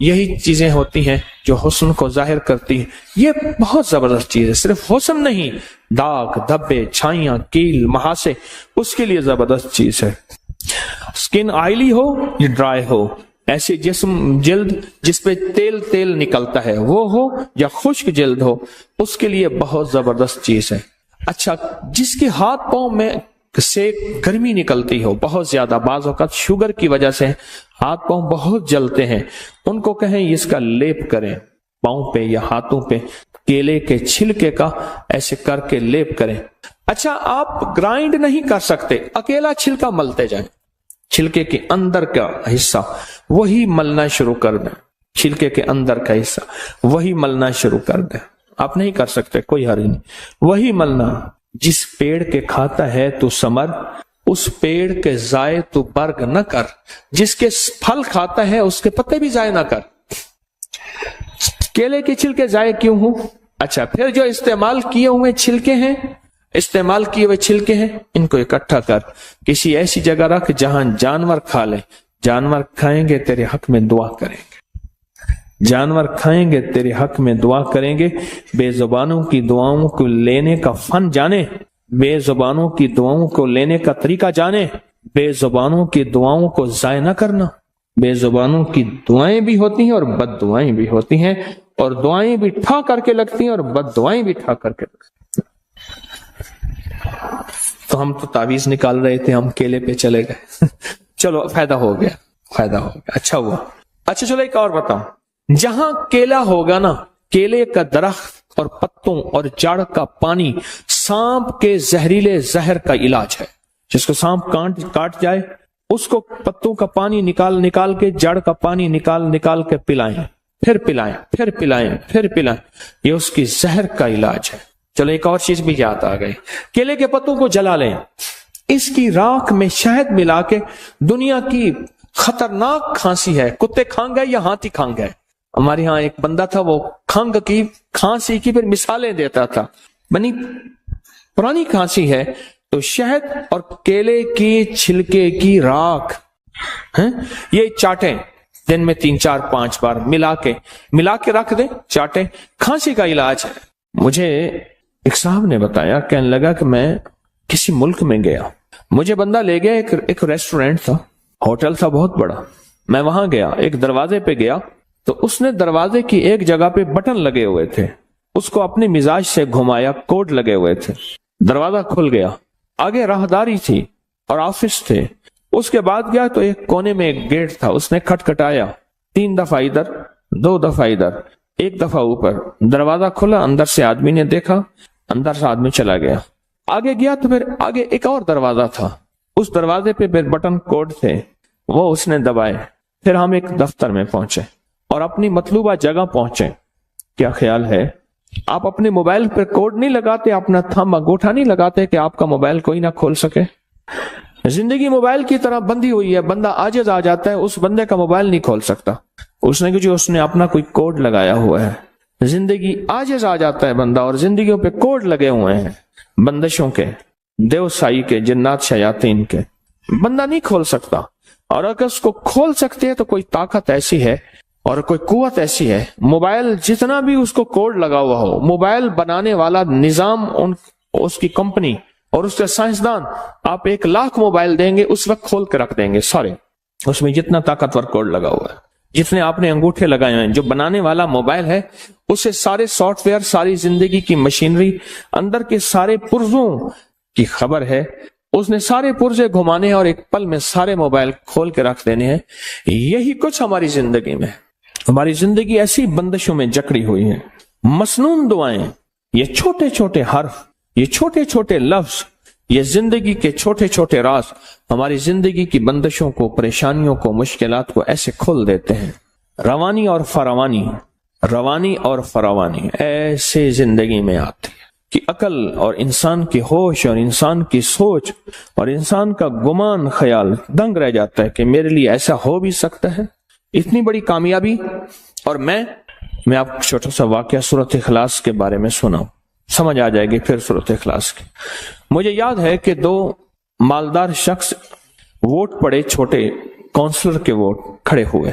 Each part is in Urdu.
یہی چیزیں ہوتی ہیں جو حسن کو ظاہر کرتی ہیں. یہ بہت زبردست چیز ہے. صرف حسن نہیں، داغ، دھبے، چھائیاں، کیل، مہاسے، اس کے لیے زبردست چیز ہے. سکن آئلی ہو یا ڈرائی ہو، ایسے جلد جس پہ تیل نکلتا ہے وہ ہو، یا خشک جلد ہو، اس کے لیے بہت زبردست چیز ہے. اچھا، جس کے ہاتھ پاؤں میں سے گرمی نکلتی ہو بہت زیادہ، بعض اوقات شوگر کی وجہ سے ہاتھ پاؤں بہت جلتے ہیں، ان کو کہیں اس کا لیپ کریں پاؤں پہ یا ہاتھوں پہ، کیلے کے چھلکے کا ایسے کر کے لیپ کریں. اچھا، آپ گرائنڈ نہیں کر سکتے، اکیلا چھلکا ملتے جائیں. چھلکے کے اندر کا حصہ وہی ملنا شروع کر دیں. چھلکے کے اندر کا حصہ وہی ملنا شروع کر دیں. آپ نہیں کر سکتے، کوئی حرج نہیں، وہی ملنا. جس پیڑ کے کھاتا ہے تو ثمر، اس پیڑ کے ضائع تو برگ نہ کر. جس کے پھل کھاتا ہے اس کے پتے بھی ضائع نہ کر. کیلے کے چھلکے ضائع کیوں ہوں؟ اچھا، پھر جو استعمال کیے ہوئے چھلکے ہیں، ان کو اکٹھا کر کسی ایسی جگہ رکھ جہاں جانور کھا لیں. جانور کھائیں گے تیرے حق میں دعا کریں گے. جانور کھائیں گے تیرے حق میں دعا کریں گے. بے زبانوں کی دعاؤں کو لینے کا فن جانے، بے زبانوں کی دعاؤں کو لینے کا طریقہ جانے. بے زبانوں کی دعاؤں کو ضائع نہ کرنا. بے زبانوں کی دعائیں بھی ہوتی ہیں اور بد دعائیں بھی ہوتی ہیں، اور دعائیں بھی ٹھا کر کے لگتی ہیں اور بد دعائیں بھی ٹھا کر کے لگتی ہیں. تو ہم تو تعویذ نکال رہے تھے، ہم کیلے پہ چلے گئے. چلو، فائدہ ہو گیا، اچھا ہوا. اچھا چلو ایک اور بتاؤں. جہاں کیلا ہوگا نا، کیلے کا درخت اور پتوں اور جڑ کا پانی سانپ کے زہریلے زہر کا علاج ہے. جس کو سانپ کاٹ جائے اس کو پتوں کا پانی نکال کے، جڑ کا پانی نکال کے پلائیں، پھر پلائیں. یہ اس کی زہر کا علاج ہے. چلو ایک اور چیز بھی یاد آ گئی. کیلے کے پتوں کو جلا لیں، اس کی راکھ میں شہد ملا کے. دنیا کی خطرناک کھانسی ہے، کتے کھانگ ہے یا ہاتھی کھانگ ہے. ہمارے ہاں ایک بندہ تھا، وہ کھانگ کی، کھانسی کی پھر مثالیں دیتا تھا. بنی پرانی کھانسی ہے تو شہد اور کیلے کی چھلکے کی راکھ یہ چاٹیں، دن میں 3 4 5 بار ملا کے رکھ دیں، چاٹیں. کھانسی کا علاج ہے. مجھے ایک صاحب نے بتایا، کہنے لگا کہ میں کسی ملک میں گیا، مجھے بندہ لے گیا، ایک ریسٹورینٹ تھا، ہوٹل تھا بہت بڑا. میں وہاں گیا، ایک دروازے پہ گیا تو اس نے دروازے کی ایک جگہ پہ بٹن لگے ہوئے تھے، اس کو اپنے مزاج سے گھمایا، کوڈ لگے ہوئے تھے، دروازہ کھل گیا. آگے راہداری تھی اور آفس تھے. اس کے بعد گیا تو ایک کونے میں ایک گیٹ تھا، اس نے کھٹکھٹایا 3 دفعہ ادھر، 2 دفعہ ادھر، 1 دفعہ اوپر. دروازہ کھلا، اندر سے آدمی نے دیکھا، اندر سے آدمی چلا گیا. آگے گیا تو پھر آگے ایک اور دروازہ تھا، اس دروازے پہ پھر بٹن کوڈ تھے، وہ اس نے دبائے. پھر ہم ایک دفتر میں پہنچے اور اپنی مطلوبہ جگہ پہنچے. کیا خیال ہے، آپ اپنے موبائل پہ کوڈ نہیں لگاتے، اپنا تھم انگوٹھا نہیں لگاتے کہ آپ کا موبائل کوئی نہ کھول سکے. زندگی موبائل کی طرح بندھی ہوئی ہے، بندہ عاجز آ جاتا ہے، اس بندے کا موبائل نہیں کھول سکتا، اس نے اپنا کوئی کوڈ لگایا ہوا ہے. زندگی عاجز آ جاتا ہے بندہ، اور زندگیوں پہ کوڈ لگے ہوئے ہیں، بندشوں کے، دیو سائی کے، جنات شیاطین کے. بندہ نہیں کھول سکتا، اور اگر اس کو کھول سکتے ہیں تو کوئی طاقت ایسی ہے اور کوئی قوت ایسی ہے. موبائل جتنا بھی اس کو کوڈ لگا ہوا ہو، موبائل بنانے والا نظام، اس کی کمپنی اور اس کے سائنسدان، آپ 1 لاکھ موبائل دیں گے اس وقت کھول کے رکھ دیں گے سارے. اس میں جتنا طاقتور کوڈ لگا ہوا ہے، جتنے آپ نے انگوٹھے لگائے ہیں، جو بنانے والا موبائل ہے اسے سارے سافٹ ویئر، ساری زندگی کی مشینری، اندر کے سارے پرزوں کی خبر ہے. اس نے سارے پرزے گھمانے ہیں اور ایک پل میں سارے موبائل کھول کے رکھ دینے ہیں. یہی کچھ ہماری زندگی میں. ہماری زندگی ایسی بندشوں میں جکڑی ہوئی ہے. مسنون دعائیں، یہ چھوٹے چھوٹے حرف، یہ چھوٹے چھوٹے لفظ، یہ زندگی کے چھوٹے چھوٹے راز ہماری زندگی کی بندشوں کو، پریشانیوں کو، مشکلات کو ایسے کھول دیتے ہیں. روانی اور فراوانی ایسے زندگی میں آتی ہے کہ عقل اور انسان کی ہوش اور انسان کی سوچ اور انسان کا گمان، خیال دنگ رہ جاتا ہے کہ میرے لیے ایسا ہو بھی سکتا ہے. اتنی بڑی کامیابی. اور میں آپ کو چھوٹا سا واقعہ سورۃ اخلاص کے بارے میں سناؤں، سمجھ آ جائے گی پھر سورۃ اخلاص کی. مجھے یاد ہے کہ 2 مالدار شخص ووٹ پڑے، چھوٹے کونسلر کے ووٹ کھڑے ہوئے.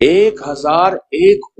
1001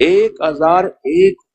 1001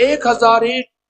1001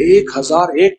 1001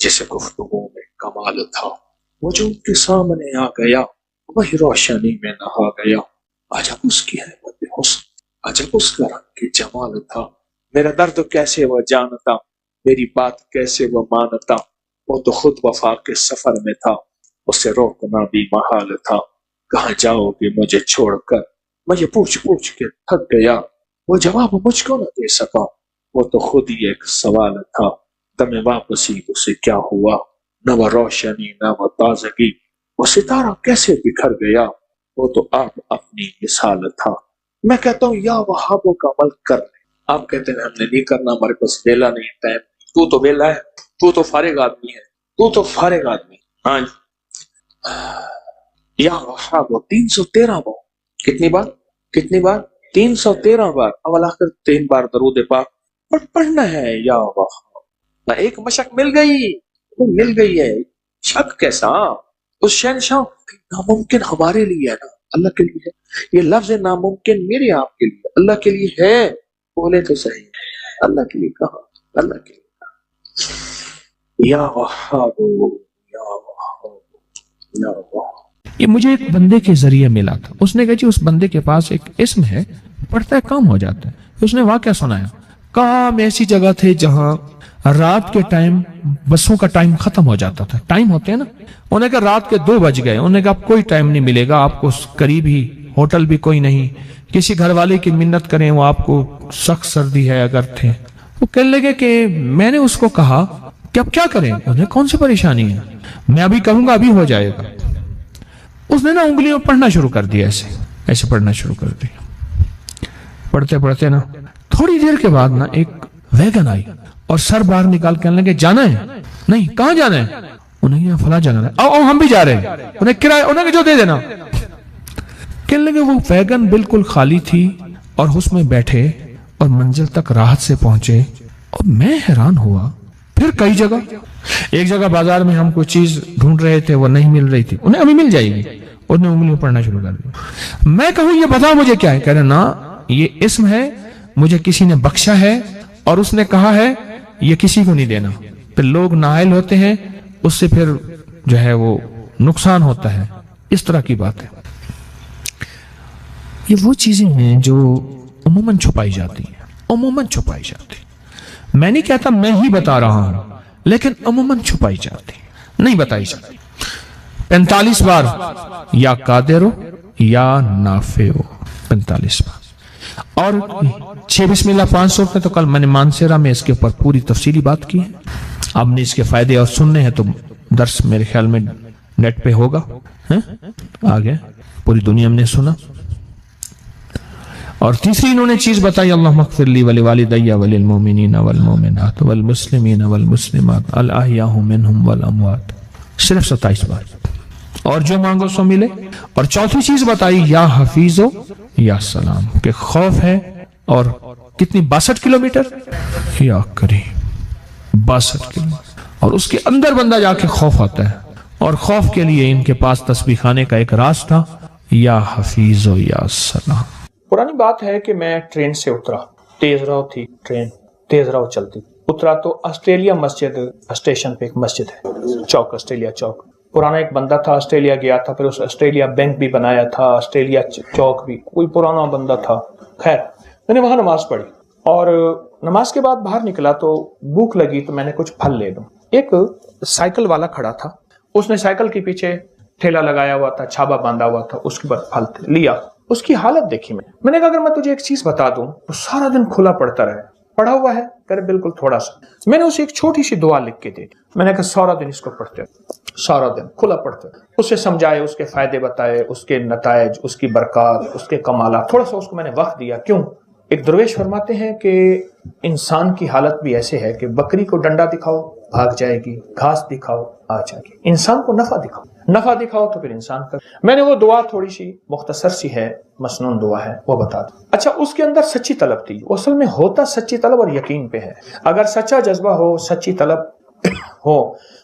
جیسے گفتگو میں کمال تھا، وہ جو ان کے سامنے آ گیا وہی روشنی میں نہا گیا۔ عجب اس کی حیبت حسن، عجب اس کا رنگ کی جمال تھا، میرا درد کیسے وہ جانتا، میری بات کیسے وہ مانتا، وہ تو خود وفا کے سفر میں تھا، اسے روکنا بھی محال تھا۔ کہاں جاؤ گے مجھے چھوڑ کر، میں یہ پوچھ پوچھ کے تھک گیا، وہ جواب مجھ کو نہ دے سکا، وہ تو خود ہی ایک سوال تھا، دم واپسی اسے کیا ہوا، نہ وہ روشنی نہ وہ تازگی، وہ ستارہ کیسے بکھر گیا، وہ تو آپ اپنی مثال تھا۔ میں کہتا ہوں یا وہابوں کا عمل کر لیں، آپ کہتے ہیں ہم نے نہیں کرنا، ہمارے پاس ویلا نہیں، ٹائم نہیں۔ تو تو ویلا ہے، تو تو فارغ آدمی ہے، تو تو فارغ آدمی۔ ہاں جی، یا وہابوں 313 بار، کتنی بار؟ کتنی بار؟ 313 بار، اول آخر 3 بار درود پاک پڑھنا ہے۔ یا وہاب، ایک مشق مل گئی ہے، شک کیسا؟ اس شہنشاہ ناممکن ہمارے لیے ہے نا، اللہ کے لیے ہے۔ یہ لفظ ناممکن میرے آپ کے لیے، اللہ کے لیے ہے، بولے تو صحیح، اللہ کے لیے کہا، اللہ کے لیے کہا۔ یا وہاب یا وہاب یا وہاب۔ یہ مجھے ایک بندے کے ذریعے ملا تھا، اس نے کہا جی اس بندے کے پاس ایک اسم ہے، پڑھتا ہے کام ہو جاتا ہے۔ اس نے واقعہ سنایا، کام ایسی جگہ تھے جہاں رات کے ٹائم بسوں کا ٹائم ختم ہو جاتا تھا، ٹائم ہوتے ہیں نا، انہوں نے کہا رات کے 2 بج گئے، انہوں نے کہا اب کوئی ٹائم نہیں ملے گا آپ کو، قریب ہی ہوٹل بھی کوئی نہیں، کسی گھر والے کی منت کریں وہ آپ کو، سخت سردی ہے اگر تھے۔ وہ کہنے لگے کہ میں نے اس کو کہا کہ اب کیا کریں، انہیں کون سی پریشانی ہے، میں ابھی کہوں گا ابھی ہو جائے گا۔ اس نے نا انگلیوں پڑھنا شروع کر دیا، ایسے پڑھنا شروع کر دیا، پڑھتے پڑھتے نا تھوڑی دیر کے بعد نا ایک ویگن آئی اور سر باہر نکال کے کہنے لگے جانا ہے؟ نہیں، کہاں جانا ہے؟ انہیں یہ فلاں جانا ہے، آؤ ہم بھی جا رہے ہیں، انہیں کرایہ انہیں کہ جو دے دینا۔ کہنے لگے وہ ویگن بالکل خالی تھی اور اس میں بیٹھے اور منزل تک راحت سے پہنچے، اور میں حیران ہوا۔ پھر کئی جگہ، ایک جگہ بازار میں ہم کوئی چیز ڈھونڈ رہے تھے، وہ نہیں مل رہی تھی، انہیں ابھی مل جائے گی، انہیں انگلیوں پڑھنا شروع کر دیا۔ میں کہوں یہ بتا مجھے کیا ہے، کہہ رہے نا یہ اسم ہے، مجھے کسی نے بخشا ہے اور اس نے کہا ہے یہ کسی کو نہیں دینا، پھر لوگ نااہل ہوتے ہیں، اس سے پھر جو ہے وہ نقصان ہوتا ہے، اس طرح کی بات ہے۔ یہ وہ چیزیں ہیں جو عموماً چھپائی جاتی ہیں، عموماً چھپائی جاتی ہیں۔ میں نہیں کہتا میں ہی بتا رہا ہوں، لیکن عموماً چھپائی جاتی ہیں، نہیں بتائی جاتی۔ 45 بار یا قادر ہو یا نافع ہو، 45 بار۔ اور 6 بسم اللہ 500 روپے تو کل میں نے مانسیرا میں اس کے اوپر پوری تفصیلی بات کی ہے، آپ نے اس کے فائدے اور سننے ہیں تو درس میرے خیال میں نیٹ پہ ہوگا، آگے پوری دنیا میں نے سنا۔ اور تیسری انہوں نے چیز بتائی، اللہم اغفر لی ولوالدی وللمؤمنین والمؤمنات والمسلمین والمسلمات الاحیاء منہم والاموات، صرف 27 بار، اور جو مانگو سو ملے۔ اور چوتھی چیز بتائی یا حفیظو یا سلام، کہ خوف ہے، اور کتنی 62 کلومیٹر یا کریم 62 کلومیٹر، اور اس کے اندر بندہ جا کے خوف آتا ہے، اور خوف کے لیے ان کے پاس تسبیح خانے کا ایک راز تھا، یا حفیظو یا سلام۔ پرانی بات ہے کہ میں ٹرین سے اترا، تیز رو تھی ٹرین، تیز رو چلتی، اترا تو آسٹریلیا مسجد اسٹیشن پہ ایک مسجد ہے، چوک، آسٹریلیا چوک۔ پرانا ایک بندہ تھا، آسٹریلیا گیا تھا، پھر اس آسٹریلیا بینک بھی بنایا تھا، آسٹریلیا چوک بھی، کوئی پرانا بندہ تھا۔ خیر میں نے وہاں نماز پڑھی، اور نماز کے بعد باہر نکلا تو بھوک لگی تو میں نے کچھ پھل لے لوں۔ ایک سائیکل والا کھڑا تھا، اس نے سائیکل کے پیچھے ٹھیلا لگایا ہوا تھا، چھابا باندھا ہوا تھا، اس کے بعد پھل لیا۔ اس کی حالت دیکھی میں نے کہا اگر میں تجھے ایک چیز بتا دوں تو سارا دن کھلا پڑتا رہے، پڑھا ہوا ہے، کرے بالکل تھوڑا سا۔ میں نے اسے ایک چھوٹی سی دعا لکھ کے دی، میں نے کہا سارا دن اس کو پڑھتے، سارا دن کھلا پڑھتے، اسے سمجھائے، اس کے فائدے بتائے، اس کے نتائج، اس کی برکات، اس کے کمالات، تھوڑا سا اس کو میں نے وقت دیا۔ کیوں؟ ایک درویش فرماتے ہیں کہ انسان کی حالت بھی ایسے ہے کہ بکری کو ڈنڈا دکھاؤ بھاگ جائے گی، گھاس دکھاؤ آ جائے گی، انسان کو نفع دکھاؤ تو پھر انسان کا۔ میں نے وہ دعا تھوڑی سی مختصر سی ہے، مسنون دعا ہے، وہ بتا دوں۔ اچھا، اس کے اندر سچی طلب تھی، اصل میں ہوتا سچی طلب اور یقین پہ ہے۔ اگر سچا جذبہ ہو، سچی طلب ہو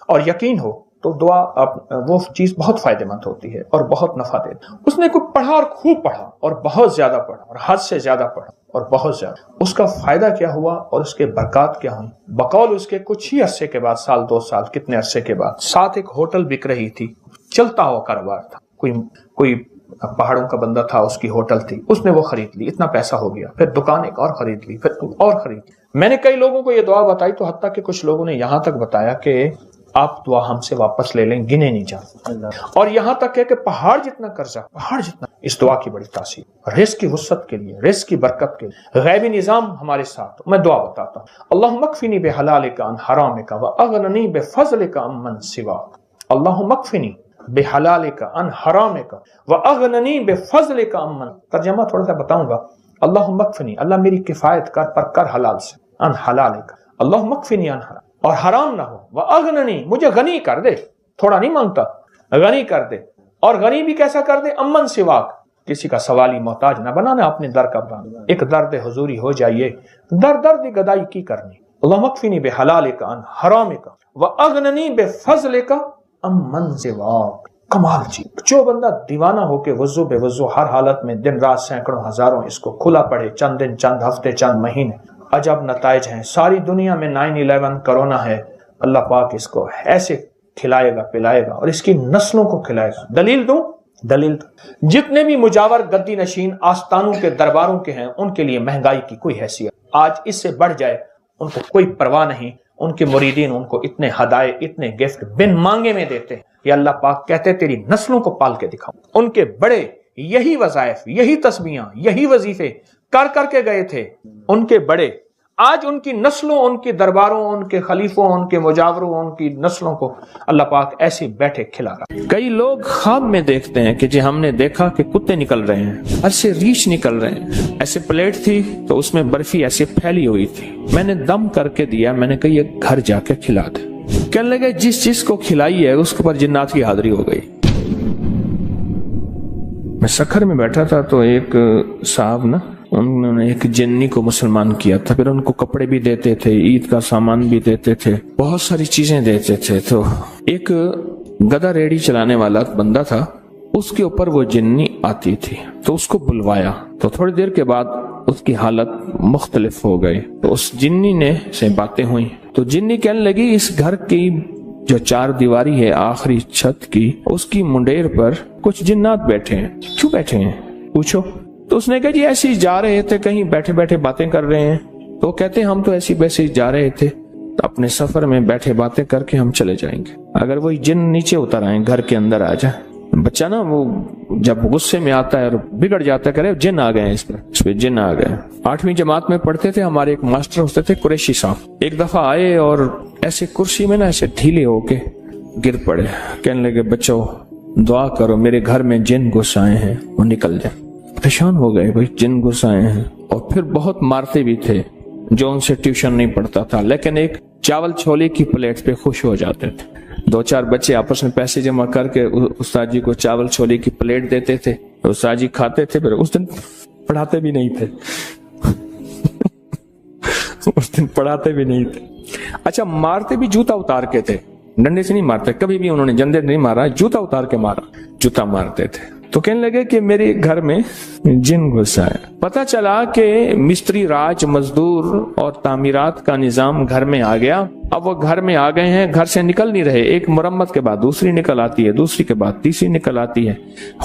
اور یقین ہو تو دعا وہ چیز بہت فائدہ مند ہوتی ہے اور بہت نفع دیتی ہے۔ اس نے کوئی پڑھا اور خوب پڑھا اور بہت زیادہ پڑھا اور حد سے زیادہ پڑھا اور بہت زیادہ، اس کا فائدہ کیا ہوا اور اس کے برکات کیا ہوئی؟ بقول اس کے کچھ ہی عرصے کے بعد، سال 2 سال کتنے عرصے کے بعد، ساتھ ایک ہوٹل بک رہی تھی، چلتا ہوا کاروبار تھا، کوئی پہاڑوں کا بندہ تھا، اس کی ہوٹل تھی، اس نے وہ خرید لی، اتنا پیسہ ہو گیا، پھر دکان ایک اور خرید لی، پھر اور خرید لی۔ میں نے کئی لوگوں کو یہ دعا بتائی تو حتیٰ کہ کچھ لوگوں نے یہاں تک بتایا کہ آپ دعا ہم سے واپس لے لیں، گنے نہیں جاتے، اور یہاں تک ہے کہ پہاڑ جتنا قرضہ، پہاڑ جتنا، اس دعا کی بڑی تاثیر، رزق کی وسعت کے لیے، رزق کی برکت کے لیے، غیبی نظام ہمارے ساتھ۔ میں دعا بتاتا ہوں، اللہم اکفنی بحلالک عن حرامک واغننی بفضلک عمن سواک، اللہم اکفنی بحلالک عن حرامک واغننی بفضلک عمن۔ ترجمہ تھوڑا سا بتاؤں گا، اللہم اکفنی، اللہ میری کفایت کر، پر کر حلال سے، عن حلالک، اللہم اکفنی عن حرام، اور حرام نہ ہو، واغننی، مجھے غنی کر دے، تھوڑا نہیں مانگتا، غنی کر دے، اور غنی بھی کیسا کر دے؟ امن سواک، کسی کا سوالی محتاج نہ بنانا، اپنے در کا بنا، ایک درد حضوری ہو جائیے، درد گدائی کی کرنی۔ اللہم اکفنی بحلالک عن حرامک واغننی بفضلک امن سواک۔ کمال چیز، جو بندہ دیوانہ ہو کے وضو بے وضو ہر حالت میں دن رات سینکڑوں ہزاروں اس کو کھلا پڑے، چند دن، چند ہفتے، چند مہینے، عجب نتائج ہیں۔ ساری دنیا میں 9/11 کرونا ہے، اللہ پاک اس کو ایسے کھلائے گا، پلائے گا، اور اس کی نسلوں کو کھلائے گا۔ دلیل دوں؟ دلیل دوں، جتنے بھی مجاور گدی نشین آستانوں کے درباروں کے ہیں، ان کے لیے مہنگائی کی کوئی حیثیت، آج اس سے بڑھ جائے ان کو کوئی پرواہ نہیں، ان کے مریدین ان کو اتنے ہدایے، اتنے گفٹ بن مانگے میں دیتے ہیں۔ یہ اللہ پاک کہتے تیری نسلوں کو پال کے دکھاؤں۔ ان کے بڑے یہی وظائف، یہی تسبیحاں، یہی وظیفے کر کر کے گئے تھے، ان کے بڑے، آج ان کی نسلوں، ان کے درباروں، ان کے خلیفوں، ان کے مجاوروں، ان کی نسلوں کو اللہ پاک ایسے بیٹھے کھلا رہا۔ کئی لوگ خواب میں دیکھتے ہیں کہ جی ہم نے دیکھا کہ کتے نکل رہے ہیں، ایسے ریچھ نکل رہے ہیں، ایسے پلیٹ تھی تو اس میں برفی ایسے پھیلی ہوئی تھی، میں نے دم کر کے دیا، میں نے کہا یہ گھر جا کے کھلا دے۔ کہنے لگے جس چیز کو کھلائی ہے اس کے اوپر جنات کی حاضری ہو گئی۔ میں سکھر میں بیٹھا تھا تو ایک صاحب نا، انہوں نے ایک جنی کو مسلمان کیا تھا، پھر ان کو کپڑے بھی دیتے تھے، عید کا سامان بھی دیتے تھے، بہت ساری چیزیں دیتے تھے۔ تو ایک گدا ریڑھی چلانے والا بندہ تھا، اس کے اوپر وہ جنی آتی تھی، تو اس کو بلوایا، تو تھوڑی دیر کے بعد اس کی حالت مختلف ہو گئی، تو اس جنی نے سے باتیں ہوئی، تو جنی کہنے لگی اس گھر کی جو 4 دیواری ہے آخری چھت کی، اس کی منڈیر پر کچھ جنات بیٹھے ہیں، کیوں بیٹھے ہیں پوچھو؟ تو اس نے کہا جی ایسے ہی جا رہے تھے، کہیں بیٹھے بیٹھے باتیں کر رہے ہیں۔ تو وہ کہتے ہیں ہم تو ایسے ویسے ہی جا رہے تھے، اپنے سفر میں بیٹھے باتیں کر کے ہم چلے جائیں گے، اگر وہی جن نیچے اتر آئیں، گھر کے اندر آ جائیں۔ بچہ نا وہ جب غصے میں آتا ہے اور بگڑ جاتا ہے، کرے جن آ گئے ہیں، اس پہ جن آ گئے۔ 8ویں جماعت میں پڑھتے تھے، ہمارے ایک ماسٹر ہوتے تھے قریشی صاحب، ایک دفعہ آئے اور ایسے کرسی میں نا ایسے ڈھیلے ہو کے گر پڑے، کہنے لگے بچوں دعا کرو میرے گھر میں جن گھس آئے ہیں، وہ نکل جائیں۔ پریشان ہو گئے، بھائی جن گھس آئے ہیں، اور پھر بہت مارتے بھی تھے جو ان سے ٹیوشن نہیں پڑھتا تھا، لیکن ایک چاول چھولے کی پلیٹ پہ خوش ہو جاتے تھے۔ 2-4 بچے آپس میں پیسے جمع کر کے استاد جی کو چاول چھولے کی پلیٹ دیتے تھے، استاد جی کھاتے تھے، پھر اس دن پڑھاتے بھی نہیں تھے اس دن پڑھاتے بھی نہیں تھے۔ اچھا مارتے بھی جوتا اتار کے تھے، ڈنڈے سے نہیں مارتے، کبھی بھی انہوں نے جندے نہیں مارا، جوتا اتار کے مارا، جوتا مارتے تھے۔ تو کہنے لگے کہ میرے گھر میں جن گھسا ہے۔ پتا چلا کہ مستری راج، مزدور اور تعمیرات کا نظام گھر میں آ گیا، اب وہ گھر میں آ گئے ہیں، گھر سے نکل نہیں رہے، ایک مرمت کے بعد دوسری نکل آتی ہے، دوسری کے بعد تیسری نکل آتی ہے،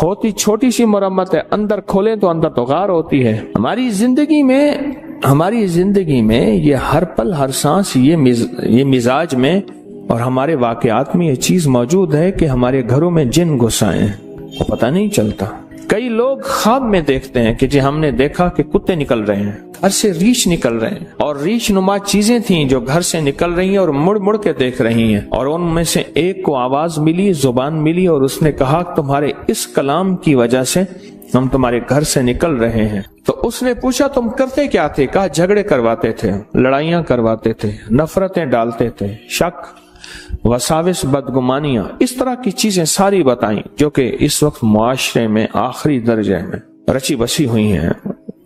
ہوتی چھوٹی سی مرمت ہے، اندر کھولیں تو اندر تو غار ہوتی ہے۔ ہماری زندگی میں یہ ہر پل ہر سانس یہ مزاج میں اور ہمارے واقعات میں یہ چیز موجود ہے کہ ہمارے گھروں میں جن گھس آئے ہیں، وہ پتہ نہیں چلتا۔ کئی لوگ خواب میں دیکھتے ہیں کہ جی ہم نے دیکھا کہ کتے نکل رہے ہیں، گھر سے ریچھ نکل رہے ہیں، اور ریچھ نما چیزیں تھیں جو گھر سے نکل رہی ہیں اور مڑ مڑ کے دیکھ رہی ہیں، اور ان میں سے ایک کو آواز ملی، زبان ملی، اور اس نے کہا تمہارے اس کلام کی وجہ سے ہم تمہارے گھر سے نکل رہے ہیں۔ تو اس نے پوچھا تم کرتے کیا تھے؟ کہا جھگڑے کرواتے تھے، لڑائیاں کرواتے تھے، نفرتیں ڈالتے تھے، شک، وساوس، بدگمانیاں، اس طرح کی چیزیں ساری بتائیں جو کہ اس وقت معاشرے میں آخری درجے میں رچی بسی ہوئی ہیں،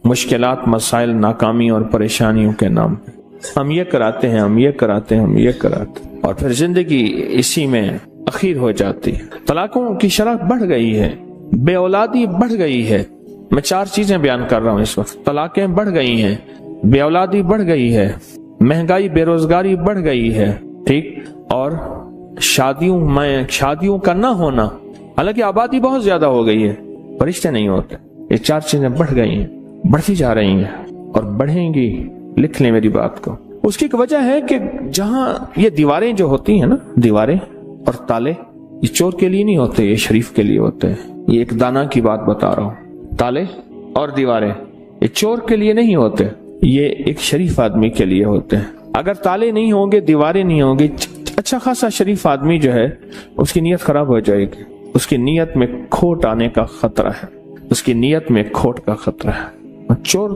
مشکلات، مسائل، ناکامی اور پریشانیوں کے نام پہ۔ ہم یہ کراتے ہیں، ہم یہ کراتے ہیں، ہم یہ کراتے ہیں، اور پھر زندگی اسی میں اخیر ہو جاتی ہے، طلاقوں کی شرح بڑھ گئی ہے، بے اولادی بڑھ گئی ہے۔ میں 4 چیزیں بیان کر رہا ہوں اس وقت۔ طلاقیں بڑھ گئی ہیں، بے اولادی بڑھ گئی ہے، مہنگائی بے روزگاری بڑھ گئی ہے، ٹھیک، اور شادیوں کا نہ ہونا، حالانکہ آبادی بہت زیادہ ہو گئی ہے، رشتے نہیں ہوتے۔ یہ 4 چیزیں بڑھ گئی ہیں، بڑھتی جا رہی ہیں اور بڑھیں گی، لکھ لیں میری بات کو۔ اس کی ایک وجہ ہے کہ جہاں یہ دیواریں جو ہوتی ہیں نا، دیواریں اور تالے، یہ چور کے لیے نہیں ہوتے، یہ شریف کے لیے ہوتے ہیں۔ یہ ایک دانا کی بات بتا رہا ہوں۔ تالے اور دیواریں یہ چور کے لیے نہیں ہوتے، یہ ایک شریف آدمی کے لیے ہوتے ہیں۔ اگر تالے نہیں ہوں گے، دیواریں نہیں ہوں گی، اچھا خاصا شریف آدمی جو ہے اس کی نیت خراب ہو جائے گی، اس کی نیت میں کھوٹ آنے کا خطرہ ہے، اس کی نیت میں کھوٹ کا خطرہ ہے۔ چور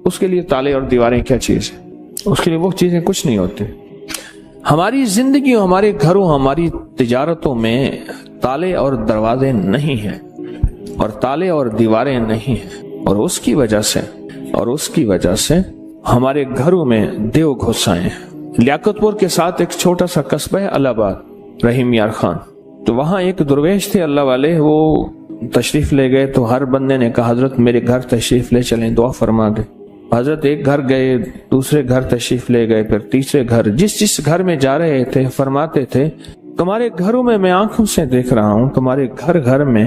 اس کے لیے تالے اور دیواریں کیا چیز ہے؟ اس کے لیے وہ چیزیں کچھ نہیں ہوتی۔ ہماری زندگیوں، ہمارے گھروں، ہماری تجارتوں میں تالے اور دروازے نہیں ہیں اور تالے اور دیواریں نہیں ہیں، اور اس کی وجہ سے ہمارے گھروں میں دیو گھس آئے ہیں۔ لیاقت پور کے ساتھ ایک چھوٹا سا قصبہ ہے الہ آباد، رحیم یار خان، تو وہاں ایک درویش تھے اللہ والے، وہ تشریف لے گئے تو ہر بندے نے کہا حضرت میرے گھر تشریف لے چلیں، دعا فرما دے۔ حضرت ایک گھر گئے، دوسرے گھر تشریف لے گئے، پھر تیسرے گھر، جس گھر میں جا رہے تھے فرماتے تھے تمہارے گھروں میں آنکھوں سے دیکھ رہا ہوں، تمہارے گھر میں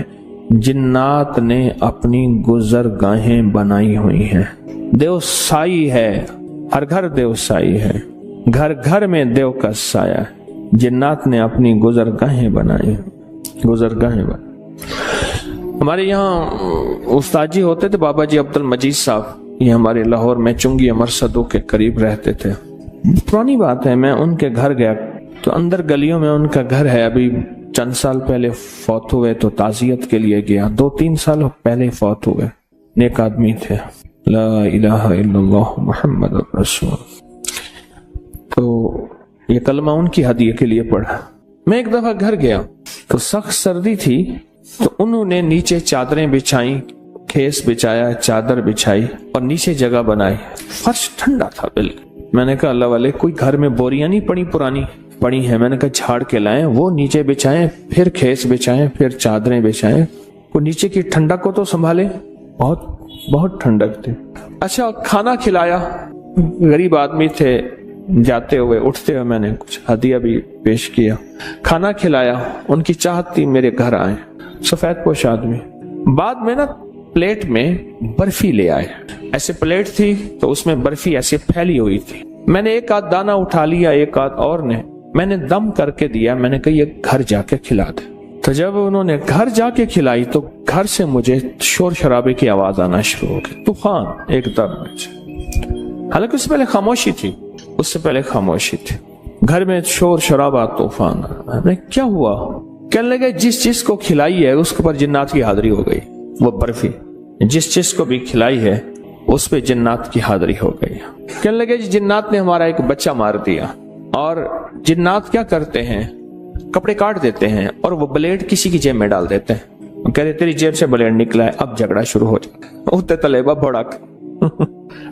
جنات نے اپنی گزرگاہیں بنائی ہوئی ہیں، دیو سائی ہے، ہر گھر دیو سائی ہے، گھر میں دیو کا سایہ ہے، جنات نے اپنی گزرگاہیں بنائی، گزرگاہیں بنائی۔ ہمارے یہاں استاد جی ہوتے تھے بابا جی عبد المجید صاحب، یہ ہمارے لاہور میں چنگی مرصدوں کے قریب رہتے تھے۔ پرانی بات ہے، میں ان کے گھر گیا تو اندر گلیوں میں ان کا گھر ہے، ابھی چند سال پہلے فوت ہوئے تو تعزیت کے لیے گیا، 2-3 سال پہلے فوت ہوئے، نیک آدمی تھے، لا الہ الا اللہ محمد رسول۔ تو یہ کلمہ ان کی ہدیے کے لیے پڑھا۔ میں ایک دفعہ گھر گیا تو سخت سردی تھی، تو انہوں نے نیچے چادریں بچھائیں، کھیس بچھایا، چادر بچھائی اور نیچے جگہ بنائی، فرش ٹھنڈا تھا بالکل۔ میں نے کہا اللہ والے کوئی گھر میں بوریاں نہیں پڑی ہیں، میں نے کہا جھاڑ کے لائیں، وہ نیچے بچھائیں، پھر کھیس بچھائیں، پھر چادریں بچھائیں، وہ نیچے کی ٹھنڈک کو تو سنبھالے، بہت ٹھنڈک تھی۔ اچھا کھانا کھلایا، غریب آدمی تھے، جاتے ہوئے اٹھتے ہوئے میں نے کچھ ہدیہ بھی پیش کیا، کھانا کھلایا، ان کی چاہت تھی میرے گھر آئے، سفید پوش آدمی۔ بعد میں نا پلیٹ میں برفی لے آئے، ایسے پلیٹ تھی تو اس میں برفی ایسے پھیلی ہوئی تھی، میں نے ایک آدھ دانہ اٹھا لیا، ایک آدھ اور نے، میں نے دم کر کے دیا، میں نے کہا یہ گھر جا کے کھلا دے۔ تو جب انہوں نے گھر جا کے کھلائی تو گھر سے مجھے شور شرابے کی آواز آنا شروع ہو گئی، طوفان ایک دم، حالانکہ اس سے پہلے خاموشی تھی، گھر میں شور شرابہ، طوفان۔ کیا ہوا؟ کہنے لگے جس کو کھلائی ہے اس کے اوپر جنات کی حاضری ہو گئی، وہ برفی جس کو بھی کھلائی ہے اس پہ جنات کی حاضری ہو گئی۔ کہنے لگے جنات نے ہمارا ایک بچہ مار دیا، اور جنات کیا کرتے ہیں، کپڑے کاٹ دیتے ہیں اور وہ بلیڈ کسی کی جیب میں ڈال دیتے ہیں، کہتے تیری جیب سے بلیڈ نکلا ہے، اب جھگڑا شروع ہو جاتا ہے، اٹھتے طلبہ بھڑک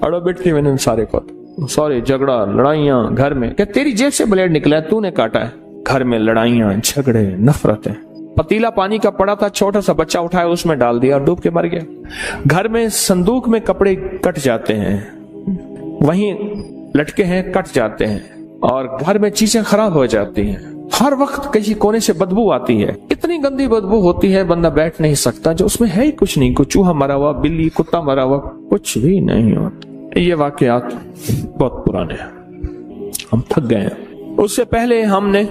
اڑو بیٹھی میں نے سارے کو، سوری جھگڑا لڑائیاں گھر میں، کہ تیری جیب سے بلیڈ نکلا ہے، تو نے کاٹا ہے، گھر میں لڑائیاں جھگڑے نفرتیں۔ پتیلا پانی کا پڑا تھا، چھوٹا سا بچہ اٹھایا اس میں ڈال دیا اور ڈوب کے مر گیا۔ گھر میں صندوق میں کپڑے کٹ جاتے ہیں، وہیں لٹکے ہیں، کٹ جاتے ہیں، اور گھر میں چیزیں خراب ہو جاتی ہیں، ہر وقت کسی کونے سے بدبو آتی ہے، اتنی گندی بدبو ہوتی ہے بندہ بیٹھ نہیں سکتا، جو اس میں ہے ہی کچھ نہیں، کوئی چوہا مرا ہوا، بلی کتا مرا ہوا، کچھ بھی نہیں ہوتا۔ یہ واقعات بہت پرانے ہیں، ہم تھک گئے ہیں۔ اس سے پہلے ہم نے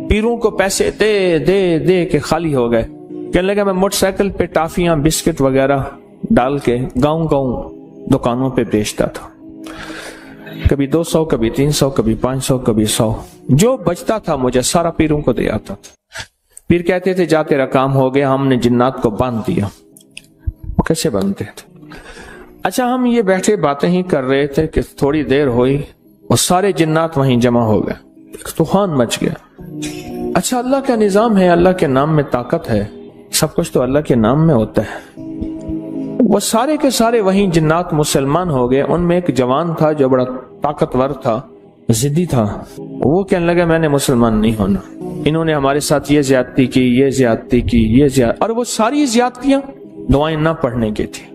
پیروں کو پیسے دے کے خالی ہو گئے، کہنے لگا میں موٹر سائیکل پہ ٹافیاں بسکٹ وغیرہ ڈال کے گاؤں دکانوں پہ بیچتا تھا، کبھی 200، کبھی 300، کبھی 500، کبھی 100، جو بچتا تھا مجھے سارا پیروں کو دے آتا تھا۔ پیر کہتے تھے جا تیرا کام ہو گیا، ہم نے جنات کو باندھ دیا۔ وہ کیسے باندھتے تھے؟ اچھا ہم یہ بیٹھے باتیں ہی کر رہے تھے کہ تھوڑی دیر ہوئی اور سارے جنات وہیں جمع ہو گئے، طوفان مچ گیا۔ اچھا اللہ کا نظام ہے، اللہ کے نام میں طاقت ہے، سب کچھ تو اللہ کے نام میں ہوتا ہے۔ وہ سارے کے سارے وہیں جنات مسلمان ہو گئے۔ ان میں ایک جوان تھا جو بڑا طاقتور تھا، ضدی تھا، وہ کہنے لگا میں نے مسلمان نہیں ہونا۔ انہوں نے ہمارے ساتھ یہ زیادتی کی، یہ زیادتی کی، اور وہ ساری زیادتیاں دعائیں نہ پڑھنے کی تھی،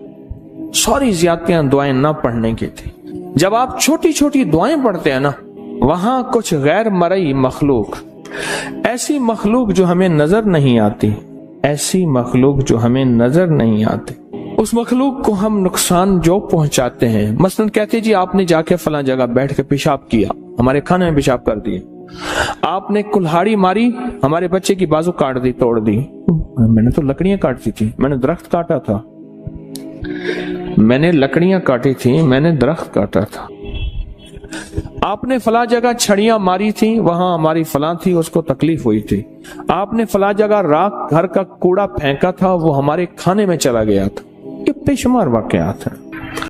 ساری زیادتیاں دعائیں نہ پڑھنے کی تھی۔ جب آپ چھوٹی چھوٹی دعائیں پڑھتے ہیں نا، وہاں کچھ غیر مرئی مخلوق، ایسی مخلوق جو ہمیں نظر نہیں آتی، ایسی مخلوق جو ہمیں نظر نہیں آتی، اس مخلوق کو ہم نقصان جو پہنچاتے ہیں، مثلا کہتے جی آپ نے جا کے فلاں جگہ بیٹھ کے پیشاب کیا، ہمارے کھانے میں پیشاب کر دیے، آپ نے کلہاڑی ماری، ہمارے بچے کی بازو کاٹ دی، توڑ دی، میں نے تو لکڑیاں کاٹتی تھی، میں نے درخت کاٹا تھا، میں نے لکڑیاں کاٹی تھی، میں نے درخت کاٹا تھا، آپ نے فلاں جگہ چھڑیاں ماری تھی، وہاں ہماری فلاں تھی، اس کو تکلیف ہوئی تھی، آپ نے فلاں جگہ راکھ گھر کا کوڑا پھینکا تھا، وہ ہمارے کھانے میں چلا گیا تھا۔ یہ بے شمار واقعات ہیں۔